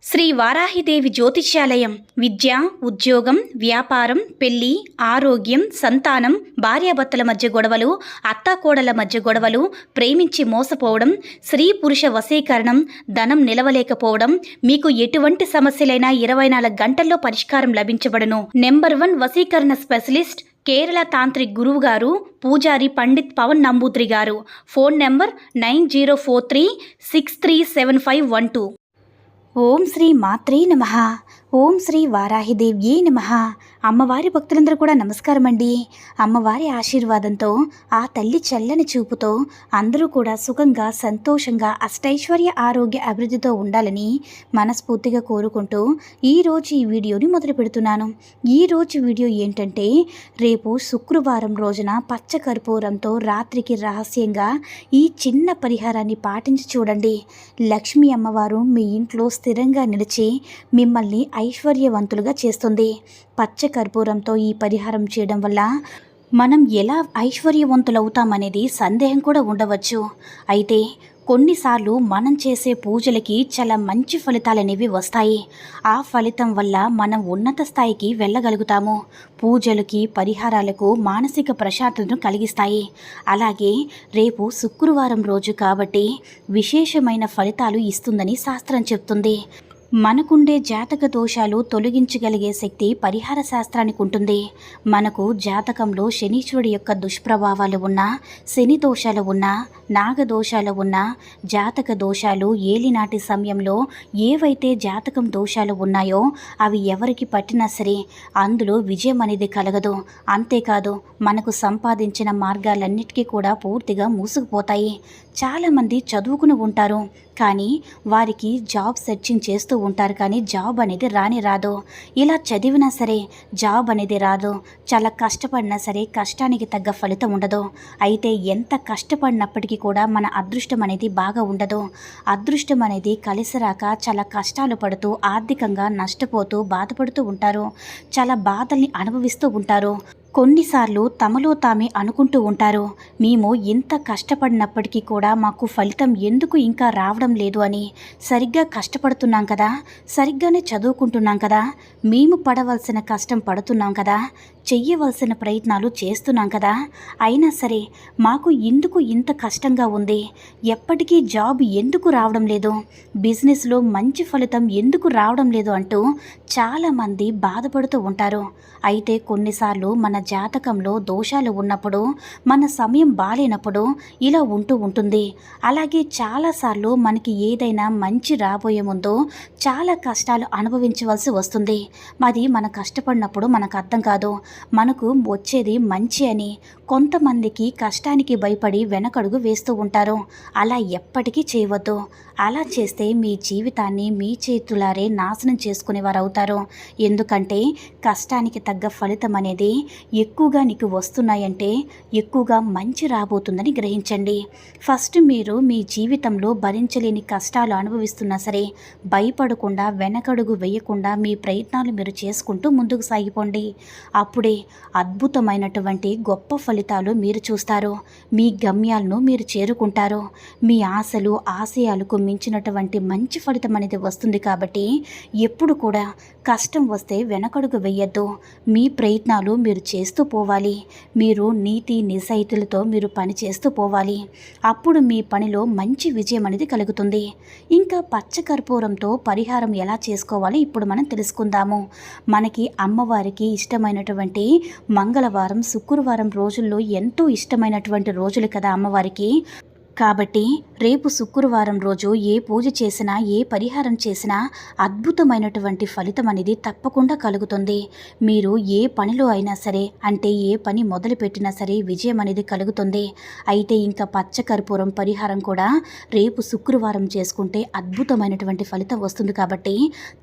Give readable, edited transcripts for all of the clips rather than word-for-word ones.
శ్రీ వారాహిదేవి జ్యోతిష్యాలయం విద్య, ఉద్యోగం, వ్యాపారం, పెళ్లి, ఆరోగ్యం, సంతానం, భార్యాభర్తల మధ్య గొడవలు, అత్తాకోడల మధ్య గొడవలు, ప్రేమించి మోసపోవడం, స్త్రీ పురుష వశీకరణం, ధనం నిలవలేకపోవడం, మీకు ఎటువంటి సమస్యలైనా 24 గంటల్లో పరిష్కారం లభించబడును. నెంబర్ 1 వశీకరణ స్పెషలిస్ట్ కేరళ తాంత్రిక్ గురువు గారు పూజారి పండిత్ పవన్ నంబూద్రి గారు. Phone number 9043637512. ఓం శ్రీ మాత్రే నమః. ఓం శ్రీ వారాహిదేవ్యే నమః. అమ్మవారి భక్తులందరూ కూడా నమస్కారం అండి. అమ్మవారి ఆశీర్వాదంతో, ఆ తల్లి చల్లని చూపుతో అందరూ కూడా సుఖంగా, సంతోషంగా, అష్టైశ్వర్య, ఆరోగ్య, అభివృద్ధితో ఉండాలని మనస్ఫూర్తిగా కోరుకుంటూ ఈరోజు ఈ వీడియోని మొదలు పెడుతున్నాను. ఈరోజు వీడియో ఏంటంటే, రేపు శుక్రవారం రోజున పచ్చ కర్పూరంతో రాత్రికి రహస్యంగా ఈ చిన్న పరిహారాన్ని పాటించి చూడండి. లక్ష్మీ అమ్మవారు మీ ఇంట్లో స్థిరంగా నిలిచి మిమ్మల్ని ఐశ్వర్యవంతులుగా చేస్తుంది. పచ్చ కర్పూరంతో ఈ పరిహారం చేయడం వల్ల మనం ఎలా ఐశ్వర్యవంతులవుతామనేది సందేహం కూడా ఉండవచ్చు. అయితే కొన్నిసార్లు మనం చేసే పూజలకి చాలా మంచి ఫలితాలనేవి వస్తాయి. ఆ ఫలితం వల్ల మనం ఉన్నత స్థాయికి వెళ్ళగలుగుతాము. పూజలకి, పరిహారాలకు మానసిక ప్రశాంతతను కలిగిస్తాయి. అలాగే రేపు శుక్రవారం రోజు కాబట్టి విశేషమైన ఫలితాలు ఇస్తుందని శాస్త్రం చెప్తుంది. మనకుండే జాతక దోషాలు తొలగించగలిగే శక్తి పరిహార శాస్త్రానికి ఉంటుంది. మనకు జాతకంలో శనీశ్వరుడి యొక్క దుష్ప్రభావాలు ఉన్నా, శని దోషాలు ఉన్నా, నాగదోషాలు ఉన్నా, జాతక దోషాలు ఏలినాటి సమయంలో ఏవైతే జాతకం దోషాలు ఉన్నాయో అవి ఎవరికి పట్టినా సరే అందులో విజయం అనేది కలగదు. అంతేకాదు, మనకు సంపాదించిన మార్గాలన్నిటికీ కూడా పూర్తిగా మూసుకుపోతాయి. చాలామంది చదువుకుని ఉంటారు, కానీ వారికి జాబ్ సెర్చింగ్ చేస్తూ ఉంటారు, కానీ జాబ్ అనేది రాదు. ఇలా చదివినా సరే జాబ్ అనేది రాదు. చాలా కష్టపడినా సరే కష్టానికి తగ్గ ఫలితం ఉండదు. అయితే ఎంత కష్టపడినప్పటికీ కూడా మన అదృష్టం అనేది బాగా ఉండదు. అదృష్టం అనేది కలిసి రాక చాలా కష్టాలు పడుతూ, ఆర్థికంగా నష్టపోతూ, బాధపడుతూ ఉంటారు. చాలా బాధల్ని అనుభవిస్తూ ఉంటారు. కొన్నిసార్లు తమలో తామే అనుకుంటూ ఉంటారు, మేము ఇంత కష్టపడినప్పటికీ కూడా మాకు ఫలితం ఎందుకు ఇంకా రావడం లేదు అని. సరిగ్గా కష్టపడుతున్నాం కదా, సరిగ్గానే చదువుకుంటున్నాం కదా, మేము పడవలసిన కష్టం పడుతున్నాం కదా, చెయ్యవలసిన ప్రయత్నాలు చేస్తున్నాం కదా, అయినా సరే మాకు ఎందుకు ఇంత కష్టంగా ఉంది, ఎప్పటికీ జాబ్ ఎందుకు రావడం లేదు, బిజినెస్లో మంచి ఫలితం ఎందుకు రావడం లేదు అంటూ చాలామంది బాధపడుతూ ఉంటారు. అయితే కొన్నిసార్లు మన జాతకంలో దోషాలు ఉన్నప్పుడు, మన సమయం బాలేనప్పుడు ఇలా ఉంటూ ఉంటుంది. అలాగే చాలాసార్లు మనకి ఏదైనా మంచి రాబోయే ముందు చాలా కష్టాలు అనుభవించవలసి వస్తుంది. అది మన కష్టపడినప్పుడు మనకు అర్థం కాదు, మనకు వచ్చేది మంచి అని. కొంతమందికి కష్టానికి భయపడి వెనకడుగు వేస్తూ ఉంటారు. అలా ఎప్పటికీ చేయవద్దు. అలా చేస్తే మీ జీవితాన్ని మీ చేతులారే నాశనం చేసుకునేవారు అవుతారు. ఎందుకంటే కష్టానికి తగ్గ ఫలితం అనేది ఎక్కువగా నీకు వస్తున్నాయంటే ఎక్కువగా మంచి రాబోతుందని గ్రహించండి. ఫస్ట్ మీరు మీ జీవితంలో భరించలేని కష్టాలు అనుభవిస్తున్నా సరే భయపడకుండా, వెనకడుగు వేయకుండా మీ ప్రయత్నాలు మీరు చేసుకుంటూ ముందుకు సాగిపోండి. అప్పుడే అద్భుతమైనటువంటి గొప్ప ఫలితాలు మీరు చూస్తారు. మీ గమ్యాలను మీరు చేరుకుంటారు. మీ ఆశలు, ఆశయాలకు మించినటువంటి మంచి ఫలితం అనేది వస్తుంది. కాబట్టి ఎప్పుడు కూడా కష్టం వస్తే వెనకడుగు వేయద్దు. మీ ప్రయత్నాలు మీరు చేస్తూ పోవాలి. మీరు నీతి నిజాయితీలతో మీరు పని చేస్తూ పోవాలి. అప్పుడు మీ పనిలో మంచి విజయం అనేది కలుగుతుంది. ఇంకా పచ్చ కర్పూరంతో పరిహారం ఎలా చేసుకోవాలో ఇప్పుడు మనం తెలుసుకుందాము. మనకి అమ్మవారికి ఇష్టమైనటువంటి మంగళవారం, శుక్రవారం రోజుల్లో ఎంతో ఇష్టమైనటువంటి రోజులు కదా అమ్మవారికి. కాబట్టి రేపు శుక్రవారం రోజు ఏ పూజ చేసినా, ఏ పరిహారం చేసినా అద్భుతమైనటువంటి ఫలితం అనేది తప్పకుండా కలుగుతుంది. మీరు ఏ పనిలో అయినా సరే, అంటే ఏ పని మొదలుపెట్టినా సరే విజయం అనేది కలుగుతుంది. అయితే ఇంకా పచ్చ కర్పూరం పరిహారం కూడా రేపు శుక్రవారం చేసుకుంటే అద్భుతమైనటువంటి ఫలితం వస్తుంది. కాబట్టి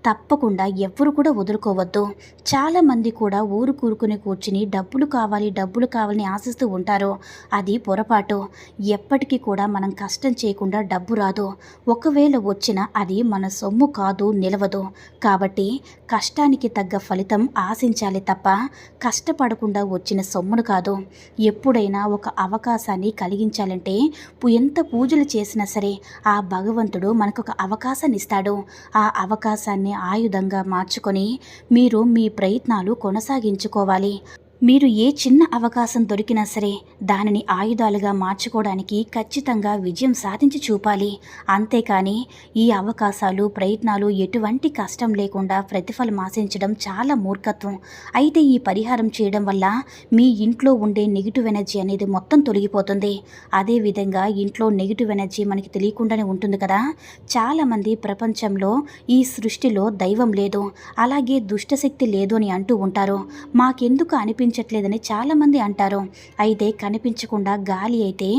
తప్పకుండా ఎవ్వరు కూడా వదులుకోవద్దు. చాలామంది కూడా ఊరు కూర్చుని డబ్బులు కావాలని ఆశిస్తూ ఉంటారు. అది పొరపాటు. ఎప్పటికీ కూడా కూడా మనం కష్టం చేయకుండా డబ్బు రాదు. ఒకవేళ వచ్చినా అది మన సొమ్ము కాదు, నిలవదు. కాబట్టి కష్టానికి తగ్గ ఫలితం ఆశించాలి తప్ప కష్టపడకుండా వచ్చిన సొమ్మును కాదు. ఎప్పుడైనా ఒక అవకాశాన్ని కలిగించాలంటే ఎంత పూజలు చేసినా సరే ఆ భగవంతుడు మనకు ఒక అవకాశాన్ని ఇస్తాడు. ఆ అవకాశాన్ని ఆయుధంగా మార్చుకొని మీరు మీ ప్రయత్నాలు కొనసాగించుకోవాలి. మీరు ఏ చిన్న అవకాశం దొరికినా సరే దానిని ఆయుధాలుగా మార్చుకోవడానికి ఖచ్చితంగా విజయం సాధించి చూపాలి. అంతేకాని ఈ అవకాశాలు, ప్రయత్నాలు ఎటువంటి కష్టం లేకుండా ప్రతిఫలం ఆశించడం చాలా మూర్ఖత్వం. అయితే ఈ పరిహారం చేయడం వల్ల మీ ఇంట్లో ఉండే నెగిటివ్ ఎనర్జీ అనేది మొత్తం తొలగిపోతుంది. అదేవిధంగా ఇంట్లో నెగిటివ్ ఎనర్జీ మనకి తెలియకుండానే ఉంటుంది కదా. చాలామంది ప్రపంచంలో ఈ సృష్టిలో దైవం లేదు, అలాగే దుష్టశక్తి లేదు అని అంటూ ఉంటారు. మాకెందుకు కనిపించట్లేదని చాలామంది అంటారు. అయితే కనిపించకుండా గాలి అయితే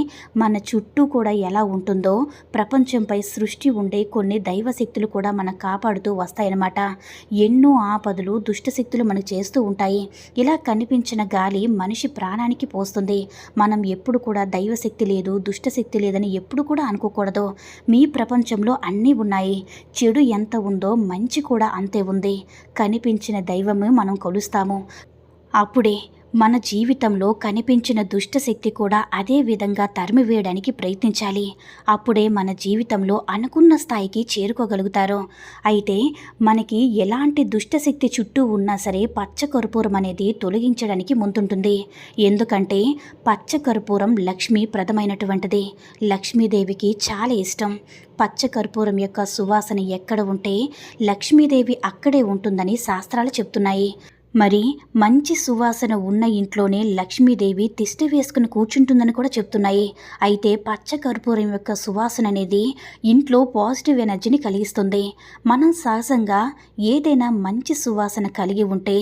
మన చుట్టూ కూడా ఎలా ఉంటుందో ప్రపంచంపై సృష్టి ఉండే కొన్ని దైవశక్తులు కూడా మనం కాపాడుతూ వస్తాయన్నమాట. ఎన్నో ఆపదలు, దుష్టశక్తులు మనకు చేస్తూ ఉంటాయి. ఇలా కనిపించిన గాలి మనిషి ప్రాణానికి పోస్తుంది. మనం ఎప్పుడు కూడా దైవశక్తి లేదు, దుష్టశక్తి లేదని ఎప్పుడు కూడా అనుకోకూడదు. మీ ప్రపంచంలో అన్నీ ఉన్నాయి. చెడు ఎంత ఉందో మంచి కూడా అంతే ఉంది. కనిపించిన దైవమే మనం కొలుస్తాము. అప్పుడే మన జీవితంలో కనిపించిన దుష్టశక్తి కూడా అదే విధంగా తరిమివేయడానికి ప్రయత్నించాలి. అప్పుడే మన జీవితంలో అనుకున్న స్థాయికి చేరుకోగలుగుతారు. అయితే మనకి ఎలాంటి దుష్టశక్తి చుట్టూ ఉన్నా సరే పచ్చకర్పూరం అనేది తొలగించడానికి ముందుంటుంది. ఎందుకంటే పచ్చకర్పూరం లక్ష్మీప్రదమైనటువంటిది. లక్ష్మీదేవికి చాలా ఇష్టం. పచ్చకర్పూరం యొక్క సువాసన ఎక్కడ ఉంటే లక్ష్మీదేవి అక్కడే ఉంటుందని శాస్త్రాలు చెప్తున్నాయి. మరి మంచి సువాసన ఉన్న ఇంట్లోనే లక్ష్మీదేవి తిష్ట వేసుకుని కూర్చుంటుందని కూడా చెప్తున్నాయి. అయితే పచ్చకర్పూరం యొక్క సువాసన అనేది ఇంట్లో పాజిటివ్ ఎనర్జీని కలిగిస్తుంది. మనం సహజంగా ఏదైనా మంచి సువాసన కలిగి ఉంటే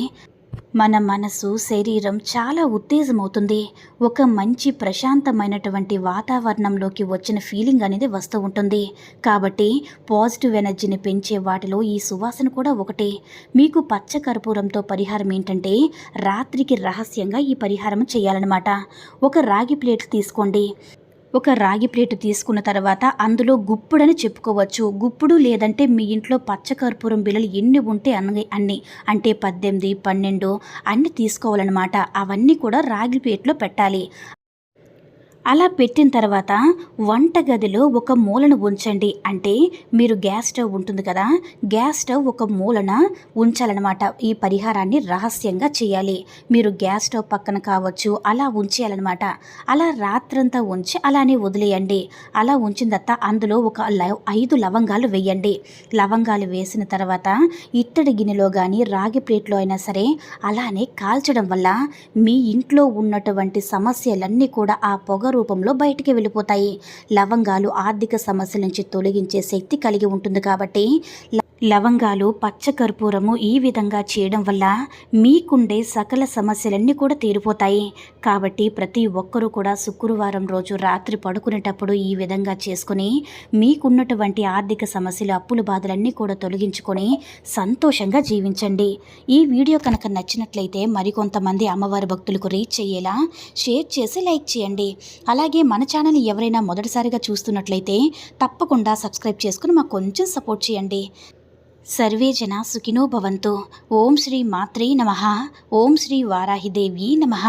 మన మనసు, శరీరం చాలా ఉత్తేజమవుతుంది. ఒక మంచి ప్రశాంతమైనటువంటి వాతావరణంలోకి వచ్చిన ఫీలింగ్ అనేది వస్తూ ఉంటుంది. కాబట్టి పాజిటివ్ ఎనర్జీని పెంచే వాటిలో ఈ సువాసన కూడా ఒకటి. మీకు పచ్చకర్పూరంతో పరిహారం ఏంటంటే రాత్రికి రహస్యంగా ఈ పరిహారం చేయాలన్నమాట. ఒక రాగి ప్లేట్ తీసుకోండి. ఒక రాగి ప్లేటు తీసుకున్న తర్వాత అందులో గుప్పుడని చెప్పుకోవచ్చు. గుప్పుడు లేదంటే మీ ఇంట్లో పచ్చకర్పూరం బిళ్ళలు ఎన్ని ఉంటే అన్ని అంటే 18, 12 అన్నీ తీసుకోవాలన్నమాట. అవన్నీ కూడా రాగి ప్లేట్లో పెట్టాలి. అలా పెట్టిన తర్వాత వంటగదిలో ఒక మూలను ఉంచండి. అంటే మీరు గ్యాస్ స్టవ్ ఉంటుంది కదా, గ్యాస్ స్టవ్ ఒక మూలన ఉంచాలన్నమాట. ఈ పరిహారాన్ని రహస్యంగా చేయాలి. మీరు గ్యాస్ స్టవ్ పక్కన కావచ్చు, అలా ఉంచేయాలన్నమాట. అలా రాత్రంతా ఉంచి అలానే వదిలేయండి. అలా ఉంచిన తర్వాత అందులో ఒక 5 లవంగాలు వేయండి. లవంగాలు వేసిన తర్వాత ఇత్తడి గిన్నెలో కానీ రాగి ప్లేట్లో అయినా సరే అలానే కాల్చడం వల్ల మీ ఇంట్లో ఉన్నటువంటి సమస్యలన్నీ కూడా ఆ పొగ రూపంలో బయటికి వెళ్ళిపోతాయి. లవంగాలు ఆర్థిక సమస్యల నుంచి తొలగించే శక్తి కలిగి ఉంటుంది. కాబట్టి లవంగాలు, పచ్చకర్పూరము ఈ విధంగా చేయడం వల్ల మీకుండే సకల సమస్యలన్నీ కూడా తీరిపోతాయి. కాబట్టి ప్రతి ఒక్కరూ కూడా శుక్రవారం రోజు రాత్రి పడుకునేటప్పుడు ఈ విధంగా చేసుకుని మీకున్నటువంటి ఆర్థిక సమస్యలు, అప్పుల బాధలన్నీ కూడా తొలగించుకొని సంతోషంగా జీవించండి. ఈ వీడియో కనుక నచ్చినట్లయితే మరికొంతమంది అమ్మవారి భక్తులకు రీచ్ అయ్యేలా షేర్ చేసి లైక్ చేయండి. అలాగే మన ఛానల్ని ఎవరైనా మొదటిసారిగా చూస్తున్నట్లయితే తప్పకుండా సబ్స్క్రైబ్ చేసుకుని మాకు కొంచెం సపోర్ట్ చేయండి. సర్వే జన సుఖినో భవంతు. ఓం శ్రీ మాత్రే నమః. ఓం శ్రీ వారాహిదేవి నమః.